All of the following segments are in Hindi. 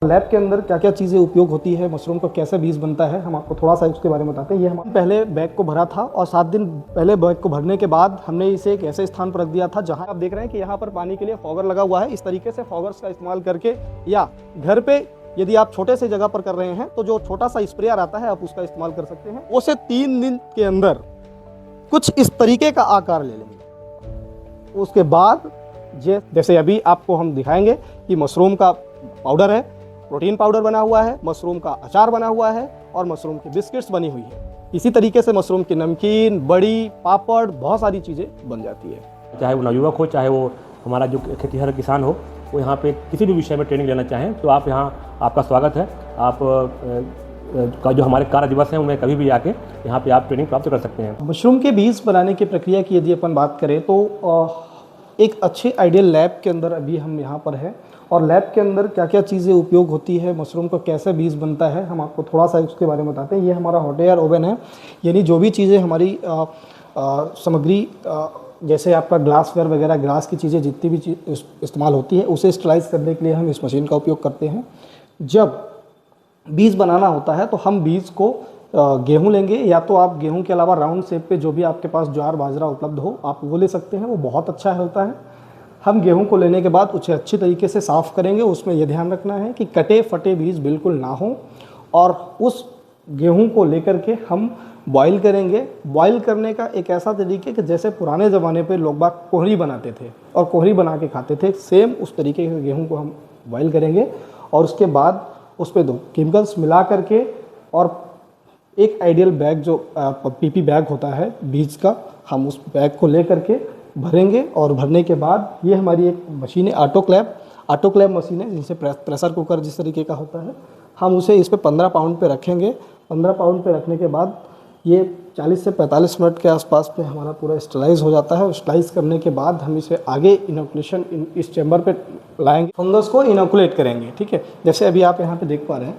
लैब के अंदर क्या क्या चीज़ें उपयोग होती है, मशरूम का कैसे बीज बनता है, हम आपको थोड़ा सा उसके बारे में बताते हैं। ये हम पहले बैग को भरा था और 7 दिन पहले बैग को भरने के बाद हमने इसे एक ऐसे स्थान पर रख दिया था जहां आप देख रहे हैं कि यहाँ पर पानी के लिए फॉगर लगा हुआ है। इस तरीके से फॉगर्स का इस्तेमाल करके या घर पे यदि आप छोटे से जगह पर कर रहे हैं तो जो छोटा सा स्प्रेयर आता है आप उसका इस्तेमाल कर सकते हैं। उसे 3 दिन के अंदर कुछ इस तरीके का आकार ले लेंगे। उसके बाद जैसे अभी आपको हम दिखाएंगे कि मशरूम का पाउडर है, प्रोटीन पाउडर बना हुआ है, मशरूम का अचार बना हुआ है और मशरूम की बिस्किट्स बनी हुई है। इसी तरीके से मशरूम की नमकीन, बड़ी, पापड़, बहुत सारी चीज़ें बन जाती है। चाहे वो नवयुवक हो, चाहे वो हमारा जो खेतीहर किसान हो, वो यहाँ पे किसी भी विषय में ट्रेनिंग लेना चाहें तो आप यहाँ, आपका स्वागत है। आप का जो हमारे कार्य दिवस हैं उनमें कभी भी आके यहाँ पे आप ट्रेनिंग प्राप्त कर सकते हैं। मशरूम के बीज बनाने की प्रक्रिया की यदि अपन बात करें तो एक अच्छे आइडियल लैब के अंदर अभी हम यहाँ पर हैं और लैब के अंदर क्या क्या चीज़ें उपयोग होती है, मशरूम का कैसे बीज बनता है, हम आपको थोड़ा सा उसके बारे में बताते हैं। ये हमारा हॉट एयर ओवन है, यानी जो भी चीज़ें हमारी सामग्री जैसे आपका ग्लासवेयर वगैरह, ग्लास की चीज़ें जितनी भी चीज़ इस्तेमाल होती है उसे स्टरलाइज करने के लिए हम इस मशीन का उपयोग करते हैं। जब बीज बनाना होता है तो हम बीज को गेहूं लेंगे, या तो आप गेहूं के अलावा राउंड शेप पे जो भी आपके पास ज्वार बाजरा उपलब्ध हो आप वो ले सकते हैं, वो बहुत अच्छा होता है। हम गेहूं को लेने के बाद उसे अच्छी तरीके से साफ़ करेंगे। उसमें यह ध्यान रखना है कि कटे फटे बीज बिल्कुल ना हो और उस गेहूं को लेकर के हम बॉईल करेंगे। बॉईल करने का एक ऐसा तरीके कि जैसे पुराने ज़माने पे लोग बाग कोहरी बनाते थे और कोहरी बना के खाते थे, सेम उस तरीके के गेहूँ को हम बॉईल करेंगे और उसके बाद उस पर 2 केमिकल्स मिला करके और एक आइडियल बैग जो पीपी बैग होता है बीज का, हम उस बैग को ले करके भरेंगे और भरने के बाद ये हमारी एक मशीन है ऑटोक्लेव मशीन है, जिनसे प्रेशर कुकर जिस तरीके का होता है, हम उसे इस पे 15 पाउंड पे रखेंगे। 15 पाउंड पे रखने के बाद ये 40 से 45 मिनट के आसपास पे हमारा पूरा स्टरलाइज हो जाता है और स्टरलाइज करने के बाद हम इसे आगे इनोकुलेशन इस चैम्बर पे लाएंगे, फंगस को इनोकुलेट करेंगे। ठीक है, जैसे अभी आप यहाँ पे देख पा रहे हैं,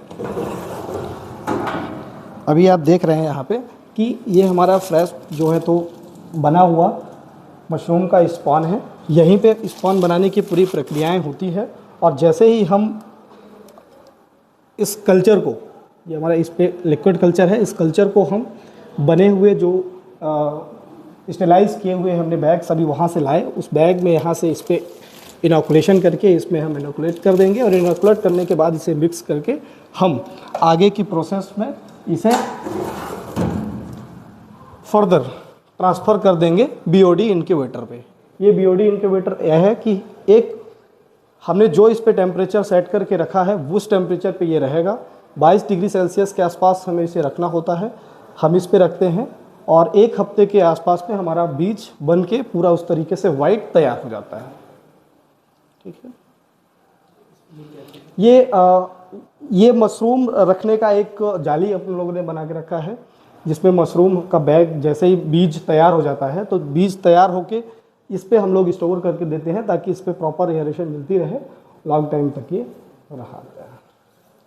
अभी आप देख रहे हैं यहाँ पे कि ये हमारा फ्रेश जो है तो बना हुआ मशरूम का स्पॉन है। यहीं पे स्पॉन बनाने की पूरी प्रक्रियाएं होती है और जैसे ही हम इस कल्चर को, ये हमारा इस पे लिक्विड कल्चर है, इस कल्चर को हम बने हुए जो स्टेलाइज किए हुए हमने बैग सभी वहाँ से लाए, उस बैग में यहाँ से इस पर इनोकुलेशन करके इसमें हम इनोकुलेट कर देंगे और इनोकुलेट करने के बाद इसे मिक्स करके हम आगे की प्रोसेस में इसे फर्दर ट्रांसफ़र कर देंगे बीओडी इनक्यूबेटर पे। ये बीओडी इनक्यूबेटर यह है कि एक हमने जो इस पे टेम्परेचर सेट करके रखा है उस टेम्परेचर पे ये रहेगा। 22 डिग्री सेल्सियस के आसपास हमें इसे रखना होता है, हम इस पे रखते हैं और 1 हफ्ते के आसपास में हमारा बीज बन के पूरा उस तरीके से वाइट तैयार हो जाता है। ठीक है, ये मशरूम रखने का एक जाली अपन लोगों ने बना के रखा है, जिसमें मशरूम का बैग जैसे ही बीज तैयार हो जाता है तो बीज तैयार होके इस पे हम लोग स्टोर करके देते हैं ताकि इस पे प्रॉपर एयरेशन मिलती रहे, लॉन्ग टाइम तक ये रहा।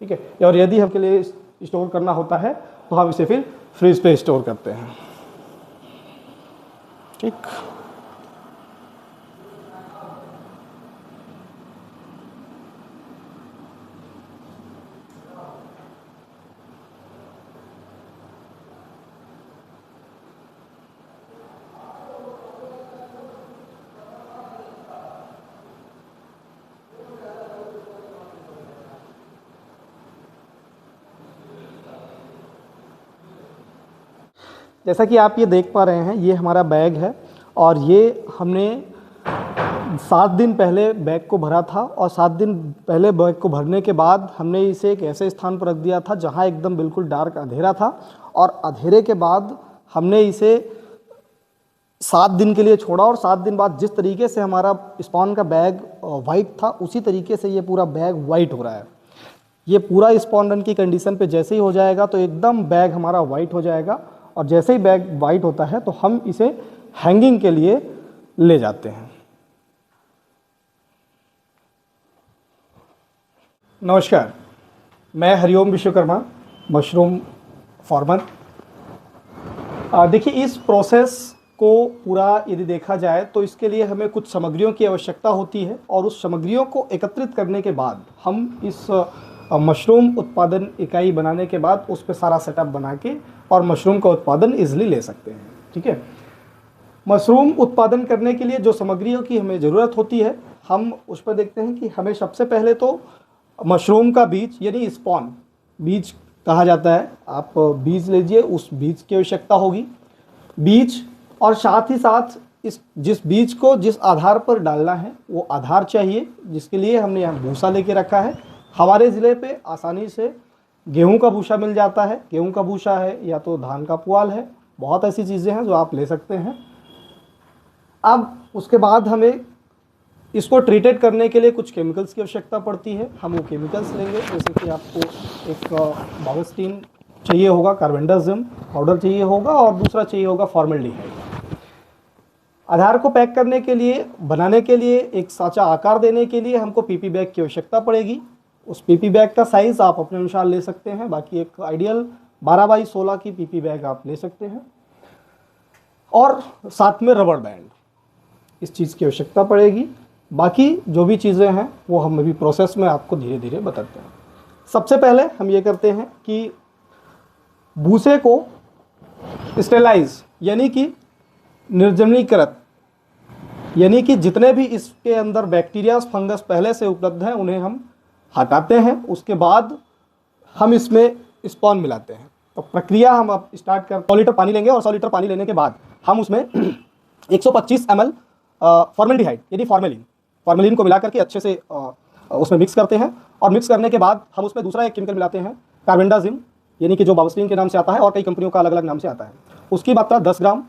ठीक है, और यदि हमके लिए स्टोर करना होता है तो हम इसे फिर फ्रिज पे स्टोर करते हैं। ठीक, जैसा कि आप ये देख पा रहे हैं, ये हमारा बैग है और ये हमने 7 दिन पहले बैग को भरा था और 7 दिन पहले बैग को भरने के बाद हमने इसे एक ऐसे स्थान पर रख दिया था जहां एकदम बिल्कुल डार्क अंधेरा था और अंधेरे के बाद हमने इसे 7 दिन के लिए छोड़ा और 7 दिन बाद जिस तरीके से हमारा स्पॉन का बैग वाइट था उसी तरीके से ये पूरा बैग वाइट हो रहा है। ये पूरा स्पॉन रन की कंडीशन पे जैसे ही हो जाएगा तो एकदम बैग हमारा वाइट हो जाएगा और जैसे ही बैग वाइट होता है तो हम इसे हैंगिंग के लिए ले जाते हैं। नमस्कार, मैं हरिओम विश्वकर्मा, मशरूम फार्मर। देखिए, इस प्रोसेस को पूरा यदि देखा जाए तो इसके लिए हमें कुछ सामग्रियों की आवश्यकता होती है और उस सामग्रियों को एकत्रित करने के बाद हम इस मशरूम उत्पादन इकाई बनाने के बाद उस पर सारा सेटअप बना के और मशरूम का उत्पादन ईजिली ले सकते हैं। ठीक है, मशरूम उत्पादन करने के लिए जो सामग्रियों की हमें ज़रूरत होती है, हम उस पर देखते हैं कि हमें सबसे पहले तो मशरूम का बीज यानी स्पॉन, बीज कहा जाता है, आप बीज लीजिए, उस बीज की आवश्यकता होगी, बीज, और साथ ही साथ इस जिस बीज को जिस आधार पर डालना है वो आधार चाहिए, जिसके लिए हमने यहाँ भूसा लेके रखा है। हमारे ज़िले पे आसानी से गेहूं का भूसा मिल जाता है, गेहूं का भूसा है या तो धान का पुआल है, बहुत ऐसी चीज़ें हैं जो आप ले सकते हैं। अब उसके बाद हमें इसको ट्रीटेड करने के लिए कुछ केमिकल्स की आवश्यकता पड़ती है, हम वो केमिकल्स लेंगे, जैसे कि आपको एक बावस्टीन चाहिए होगा, कार्बेंडाजिम पाउडर चाहिए होगा, और दूसरा चाहिए होगा फॉर्मल्डिहाइड। आधार को पैक करने के लिए, बनाने के लिए, एक साँचा आकार देने के लिए हमको पीपी बैग की आवश्यकता पड़ेगी। उस पीपी बैग का साइज़ आप अपने अनुसार ले सकते हैं, बाकी एक आइडियल 12 बाई 16 की पीपी बैग आप ले सकते हैं। और साथ में रबर बैंड, इस चीज़ की आवश्यकता पड़ेगी। बाकी जो भी चीज़ें हैं वो हम अभी प्रोसेस में आपको धीरे धीरे बताते हैं। सबसे पहले हम ये करते हैं कि भूसे को स्टेलाइज यानी कि निर्जमीकृत, यानी कि जितने भी इसके अंदर बैक्टीरिया फंगस पहले से उपलब्ध हैं उन्हें हम हटाते हैं। उसके बाद हम इसमें स्पॉन मिलाते हैं। तो प्रक्रिया हम अब स्टार्ट कर 100 लीटर पानी लेंगे और 100 लीटर पानी लेने के बाद हम उसमें 125 ml फॉर्मल्डिहाइड यानी फॉर्मेलिन को मिला करके अच्छे से उसमें मिक्स करते हैं। और मिक्स करने के बाद हम उसमें दूसरा एक केमिकल मिलाते हैं, कार्बेंडाजिम, यानी कि जो बावस्टीन के नाम से आता है और कई कंपनियों का अलग अलग नाम से आता है। उसकी मात्रा 10 ग्राम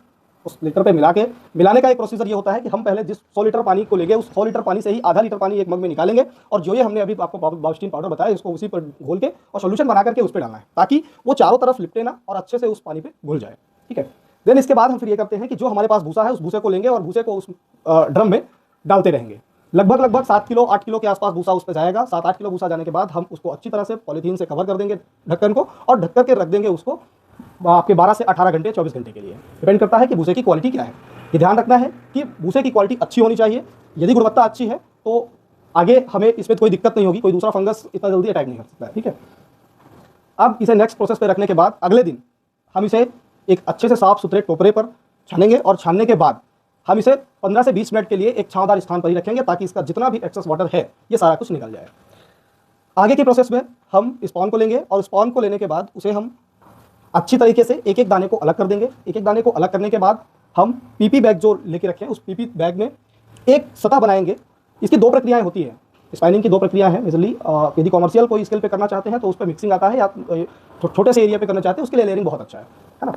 उस लीटर पे मिलाने का एक प्रोसीजर ये होता है कि हम पहले जिस 100 लीटर पानी को लेंगे उस 100 लीटर पानी से ही आधा लीटर पानी एक मग में निकालेंगे, और जो ये हमने अभी आपको बावस्टीन पाउडर बताया इसको उसी पर घोल के और सोल्यूशन बना करके उस पर डालना है, ताकि वो चारों तरफ लिपटे ना और अच्छे से उस पानी पे घुल जाए। ठीक है, देन इसके बाद हम फिर ये करते हैं कि जो हमारे पास भूसा है उस भूसे को लेंगे और भूसे को उस ड्रम में डालते रहेंगे। लगभग 7 किलो 8 किलो के आसपास भूसा उस पर जाएगा। 7-8 किलो भूसा जाने के बाद हम उसको अच्छी तरह से पॉलीथीन से कवर कर देंगे ढक्कन को, और ढक करके रख देंगे उसको आपके 12 से 18 घंटे 24 घंटे के लिए। डिपेंड करता है कि भूसे की क्वालिटी क्या है। ये ध्यान रखना है कि भूसे की क्वालिटी अच्छी होनी चाहिए। यदि गुणवत्ता अच्छी है तो आगे हमें इसमें कोई दिक्कत नहीं होगी, कोई दूसरा फंगस इतना जल्दी अटैक नहीं कर सकता है। ठीक है, अब इसे नेक्स्ट प्रोसेस पे रखने के बाद अगले दिन हम इसे एक अच्छे से साफ सुथरे टोकरे पर छानेंगे, और छानने के बाद हम इसे 15 से 20 मिनट के लिए एक छांवदार स्थान पर ही रखेंगे, ताकि इसका जितना भी एक्सेस वाटर है ये सारा कुछ निकल जाए। आगे के प्रोसेस में हम स्पॉन को लेंगे, और स्पॉन को लेने के बाद उसे हम अच्छी तरीके से एक एक दाने को अलग कर देंगे। एक एक दाने को अलग करने के बाद हम पीपी बैग जो लेके रखे हैं उस पीपी बैग में एक सतह बनाएंगे। इसकी 2 प्रक्रियाएं होती हैं, स्पाइनिंग की 2 प्रक्रिया है मेजरली। यदि कॉमर्शियल कोई स्केल पे करना चाहते हैं तो उस पर मिक्सिंग आता है, या छोटे से एरिया पे करना चाहते हैं उसके लिए लेयरिंग बहुत अच्छा है ना।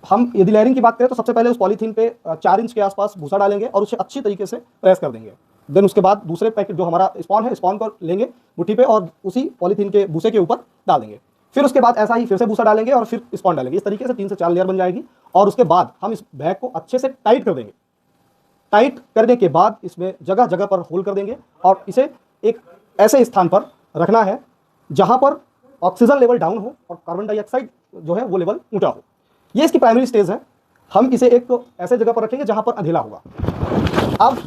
हम यदि लेयरिंग की बात करें तो सबसे पहले उस पॉलीथीन पे 4 इंच के आसपास भूसा डालेंगे और उसे अच्छी तरीके से प्रेस कर देंगे। देन उसके बाद दूसरे पैकेट जो हमारा स्पॉन है, स्पॉन को लेंगे मुट्ठी पे और उसी पॉलीथीन के भूसे के ऊपर डाल देंगे। फिर उसके बाद ऐसा ही फिर से भूसा डालेंगे और फिर स्पॉन डालेंगे। इस तरीके से 3 से 4 लेयर बन जाएगी। और उसके बाद हम इस बैग को अच्छे से टाइट कर देंगे। टाइट करने के बाद इसमें जगह जगह पर होल कर देंगे, और इसे एक ऐसे स्थान पर रखना है जहां पर ऑक्सीजन लेवल डाउन हो और कार्बन डाइऑक्साइड जो है वो लेवल ऊंचा हो। ये इसकी प्राइमरी स्टेज है। हम इसे एक तो ऐसे जगह पर रखेंगे जहां पर अंधेरा होगा। अब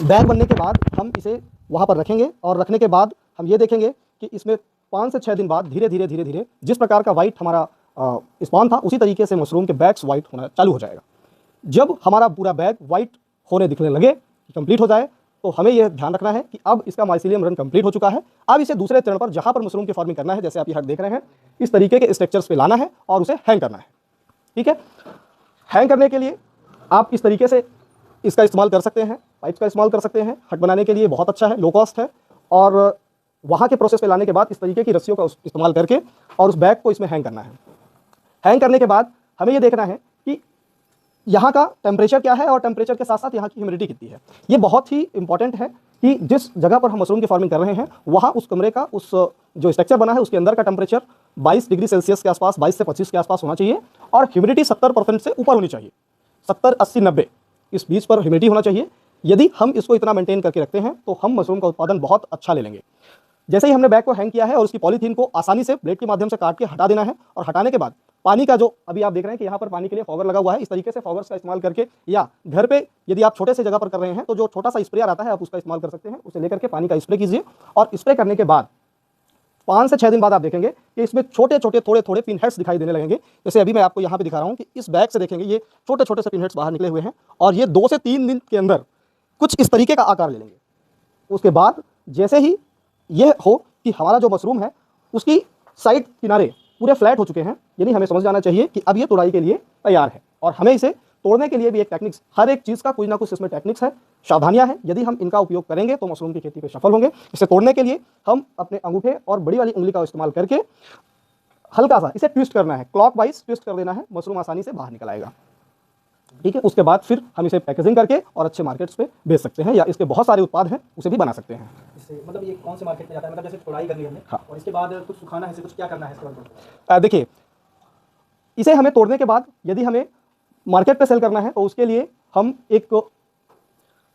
बैग बनने के बाद हम इसे वहां पर रखेंगे, और रखने के बाद हम ये देखेंगे कि इसमें 5 से 6 दिन बाद धीरे धीरे जिस प्रकार का वाइट हमारा स्पॉन था उसी तरीके से मशरूम के बैग्स वाइट होना चालू हो जाएगा। जब हमारा पूरा बैग वाइट होने दिखने लगे, कंप्लीट हो जाए, तो हमें यह ध्यान रखना है कि अब इसका माइसीलियम रन कंप्लीट हो चुका है। अब इसे दूसरे चरण पर जहां पर मशरूम की फार्मिंग करना है, जैसे आप ये हट देख रहे हैं, इस तरीके के स्ट्रक्चर्स पे लाना है और उसे हैंग करना है। ठीक है, हैंग करने के लिए आप इस तरीके से इसका इस्तेमाल कर सकते हैं, पाइप्स का इस्तेमाल कर सकते हैं। हट बनाने के लिए बहुत अच्छा है, लो कॉस्ट है। और वहाँ के प्रोसेस पे लाने के बाद इस तरीके की रस्सियों का इस्तेमाल करके और उस बैग को इसमें हैंग करना है। हैंग करने के बाद हमें ये देखना है कि यहाँ का टेम्परेचर क्या है और टेम्परेचर के साथ साथ यहाँ की ह्यूमिडिटी कितनी है। ये बहुत ही इंपॉर्टेंट है कि जिस जगह पर हम मशरूम की फार्मिंग कर रहे हैं वहाँ उस कमरे का उस जो स्ट्रक्चर बना है उसके अंदर का टेम्परेचर 22 डिग्री सेल्सियस के आसपास, 22 से 25 के आसपास होना चाहिए, और ह्यूमिडिटी 70% से ऊपर होनी चाहिए। 70, 80, 90 इस बीच पर ह्यूमिडिटी होना चाहिए। यदि हम इसको इतना मेंटेन करके रखते हैं तो हम मशरूम का उत्पादन बहुत अच्छा ले लेंगे। जैसे ही हमने बैग को हैंग किया है और उसकी पॉलीथीन को आसानी से ब्लेड के माध्यम से काट के हटा देना है, और हटाने के बाद पानी का जो अभी आप देख रहे हैं कि यहाँ पर पानी के लिए फॉगर लगा हुआ है, इस तरीके से फॉगर्स का इस्तेमाल करके, या घर पे यदि आप छोटे से जगह पर कर रहे हैं तो जो छोटा सा स्प्रेयर आता है आप उसका इस्तेमाल कर सकते हैं। उसे लेकर के पानी का स्प्रे कीजिए, और स्प्रे करने के बाद 5 से 6 दिन बाद आप देखेंगे कि इसमें छोटे छोटे थोड़े थोड़े पिन हेड्स दिखाई देने लगेंगे। जैसे अभी मैं आपको यहाँ पे दिखा रहा हूँ कि इस बैग से देखेंगे ये छोटे छोटे से पिन हेड्स बाहर निकले हुए हैं और ये 2 से 3 दिन के अंदर कुछ इस तरीके का आकार ले लेंगे। उसके बाद जैसे ही यह हो कि हमारा जो मशरूम है उसकी साइड किनारे पूरे फ्लैट हो चुके हैं, यानी हमें समझ जाना चाहिए कि अब ये तुड़ाई के लिए तैयार है। और हमें इसे तोड़ने के लिए भी एक टेक्निक्स, हर एक चीज़ का कुछ ना कुछ इसमें टेक्निक्स है, सावधानियां हैं। यदि हम इनका उपयोग करेंगे तो मशरूम की खेती पे सफल होंगे। इसे तोड़ने के लिए हम अपने अंगूठे और बड़ी वाली उंगली का इस्तेमाल करके हल्का सा इसे ट्विस्ट करना है, क्लॉकवाइज ट्विस्ट कर देना है, मशरूम आसानी से बाहर निकल आएगा। ठीक है, उसके बाद फिर हम इसे पैकेजिंग करके और अच्छे मार्केट्स पे बेच सकते हैं, या इसके बहुत सारे उत्पाद हैं उसे भी बना सकते हैं। इससे मतलब ये कौन से मार्केट में जाता है, मतलब जैसे तुड़ाई करनी है हमने, हाँ। और इसके बाद कुछ सुखाना है, इसे कुछ क्या करना है इसके बाद? देखिए, इसे हमें तोड़ने के बाद यदि हमें मार्केट पे सेल करना है तो उसके लिए हम एक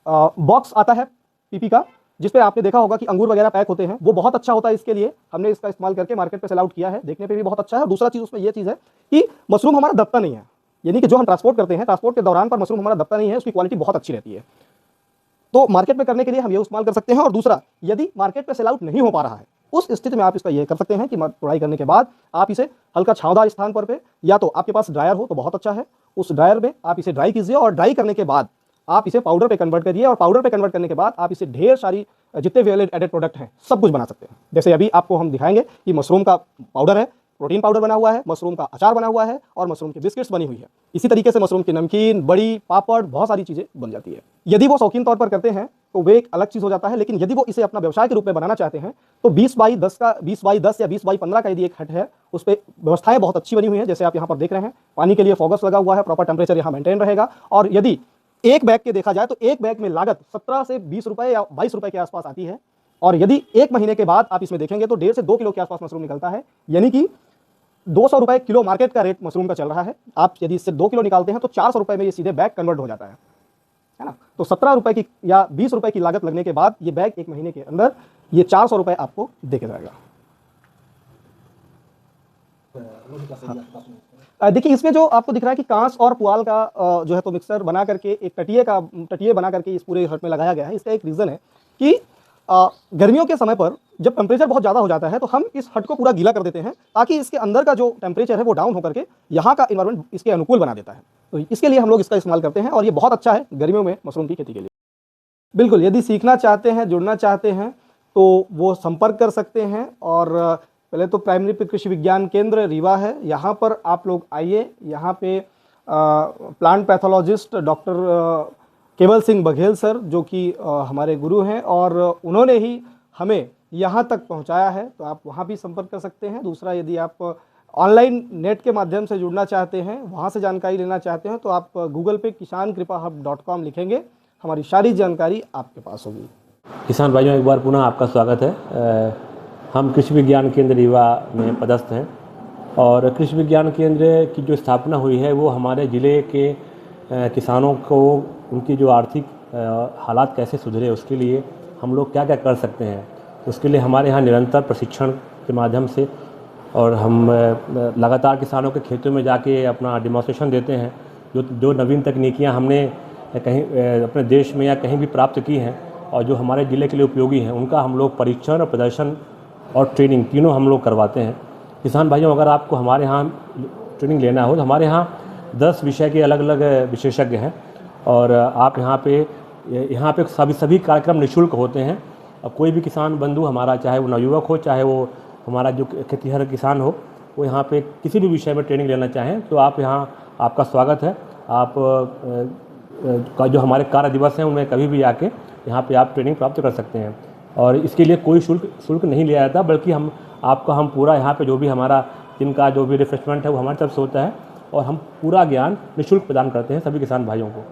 बॉक्स आता है पीपी का, जिस पे आपने देखा होगा कि अंगूर वगैरह पैक होते हैं, वो बहुत अच्छा होता है। इसके लिए हमने इसका इस्तेमाल करके मार्केट पे सेल आउट किया है, देखने पे भी बहुत अच्छा है। और दूसरा चीज़ उसमें ये चीज़ है कि मशरूम हमारा दबता नहीं है, यानी कि जो हम ट्रांसपोर्ट करते हैं, ट्रांसपोर्ट के दौरान पर मशरूम हमारा दबता नहीं है, उसकी क्वालिटी बहुत अच्छी रहती है। तो मार्केट में करने के लिए हम ये इस्तेमाल कर सकते हैं। और दूसरा, यदि मार्केट पे सेल आउट नहीं हो पा रहा है, उस स्थिति में आप इसका ये कर सकते हैं कि तुड़ाई करने के बाद आप इसे हल्का छांवदार स्थान पर पे, या तो आपके पास ड्रायर हो तो बहुत अच्छा है, उस ड्रायर में आप इसे ड्राई कीजिए और ड्राई करने के बाद आप इसे पाउडर पे कन्वर्ट करिए। और पाउडर पे कन्वर्ट करने के बाद आप इसे ढेर सारी जितने वैल्यू एडेड प्रोडक्ट हैं सब कुछ बना सकते हैं। जैसे अभी आपको हम दिखाएंगे कि मशरूम का पाउडर है, प्रोटीन पाउडर बना हुआ है, मशरूम का अचार बना हुआ है और मशरूम की बिस्किट्स बनी हुई है। इसी तरीके से मशरूम की नमकीन, बड़ी, पापड़, बहुत सारी चीज़ें बन जाती है। यदि वो शौकीन तौर पर करते हैं तो वे एक अलग चीज़ हो जाता है, लेकिन यदि वो इसे अपना व्यवसाय के रूप में बनाना चाहते हैं तो 20x10 का 20x10 या 20x15 का यदि एक हट है, उस पर व्यवस्थाएं बहुत अच्छी बनी हुई हैं। जैसे आप यहाँ पर देख रहे हैं, पानी के लिए फॉगस लगा हुआ है, प्रॉपर टेम्परेचर यहाँ मेंटेन रहेगा। और यदि एक बैग के देखा जाए तो एक बैग में लागत 17 से 20 रुपये या 22 रुपये के आसपास आती है। और यदि 1 महीने के बाद आप इसमें देखेंगे तो 1.5 से 2 किलो के आसपास मशरूम निकलता है, यानी कि 200 रुपये किलो मार्केट का रेट मशरूम का चल रहा है। आप यदि इससे 2 किलो निकालते हैं तो 400 रुपये में ये सीधे बैग कन्वर्ट हो जाता है ना। तो 17 रुपये की या 20 रुपये की लागत लगने के बाद ये बैग 1 महीने के अंदर ये 400 रुपये आपको दे के जाएगा। देखिए, इसमें जो आपको दिख रहा है कि कांस और पुआल का जो है तो मिक्सर बना करके एक टटिए बना करके इस पूरे हट में लगाया गया है। इसका एक रीज़न है कि गर्मियों के समय पर जब टेम्परेचर बहुत ज़्यादा हो जाता है तो हम इस हट को पूरा गीला कर देते हैं, ताकि इसके अंदर का जो टेम्परेचर है वो डाउन होकर के यहाँ का इन्वायरमेंट इसके अनुकूल बना देता है। तो इसके लिए हम लोग इसका इस्तेमाल करते हैं और ये बहुत अच्छा है गर्मियों में मशरूम की खेती के लिए। बिल्कुल, यदि सीखना चाहते हैं, जुड़ना चाहते हैं तो वो संपर्क कर सकते हैं। और पहले तो प्राइमरी कृषि विज्ञान केंद्र रीवा है, यहाँ पर आप लोग आइए। यहाँ पे प्लांट पैथोलॉजिस्ट डॉक्टर केवल सिंह बघेल सर, जो कि हमारे गुरु हैं और उन्होंने ही हमें यहाँ तक पहुँचाया है, तो आप वहाँ भी संपर्क कर सकते हैं। दूसरा, यदि आप ऑनलाइन नेट के माध्यम से जुड़ना चाहते हैं, वहाँ से जानकारी लेना चाहते हैं, तो आप गूगल पे kisankripahub.com लिखेंगे, हमारी सारी जानकारी आपके पास होगी। किसान भाइयों, एक बार पुनः आपका स्वागत है। हम कृषि विज्ञान केंद्र रीवा में पदस्थ हैं और कृषि विज्ञान केंद्र की जो स्थापना हुई है वो हमारे ज़िले के किसानों को उनकी जो आर्थिक हालात कैसे सुधरे उसके लिए हम लोग क्या क्या कर सकते हैं, उसके लिए हमारे यहाँ निरंतर प्रशिक्षण के माध्यम से और हम लगातार किसानों के खेतों में जाके अपना डिमॉन्स्ट्रेशन देते हैं। जो नवीन तकनीकियाँ हमने कहीं अपने देश में या कहीं भी प्राप्त की हैं और जो हमारे ज़िले के लिए उपयोगी हैं, उनका हम लोग परीक्षण और प्रदर्शन और ट्रेनिंग तीनों हम लोग करवाते हैं। किसान भाइयों, अगर आपको हमारे यहाँ ट्रेनिंग लेना हो तो हमारे यहाँ 10 विषय के अलग अलग विशेषज्ञ हैं और आप यहाँ पे सभी कार्यक्रम निःशुल्क होते हैं। अब कोई भी किसान बंधु हमारा, चाहे वो नवयुवक हो, चाहे वो हमारा जो खेतीहर किसान हो, वो यहाँ पे किसी भी विषय में ट्रेनिंग लेना चाहें तो आप यहाँ, आपका स्वागत है। आप का जो हमारे कार्य दिवस हैं उनमें कभी भी आके यहाँ पे आप ट्रेनिंग प्राप्त कर सकते हैं। और इसके लिए कोई शुल्क नहीं लिया जाता, बल्कि हम पूरा यहाँ पे जो भी हमारा दिन का जो भी रिफ्रेशमेंट है वो हमारी तरफ से होता है और हम पूरा ज्ञान निःशुल्क प्रदान करते हैं सभी किसान भाइयों को।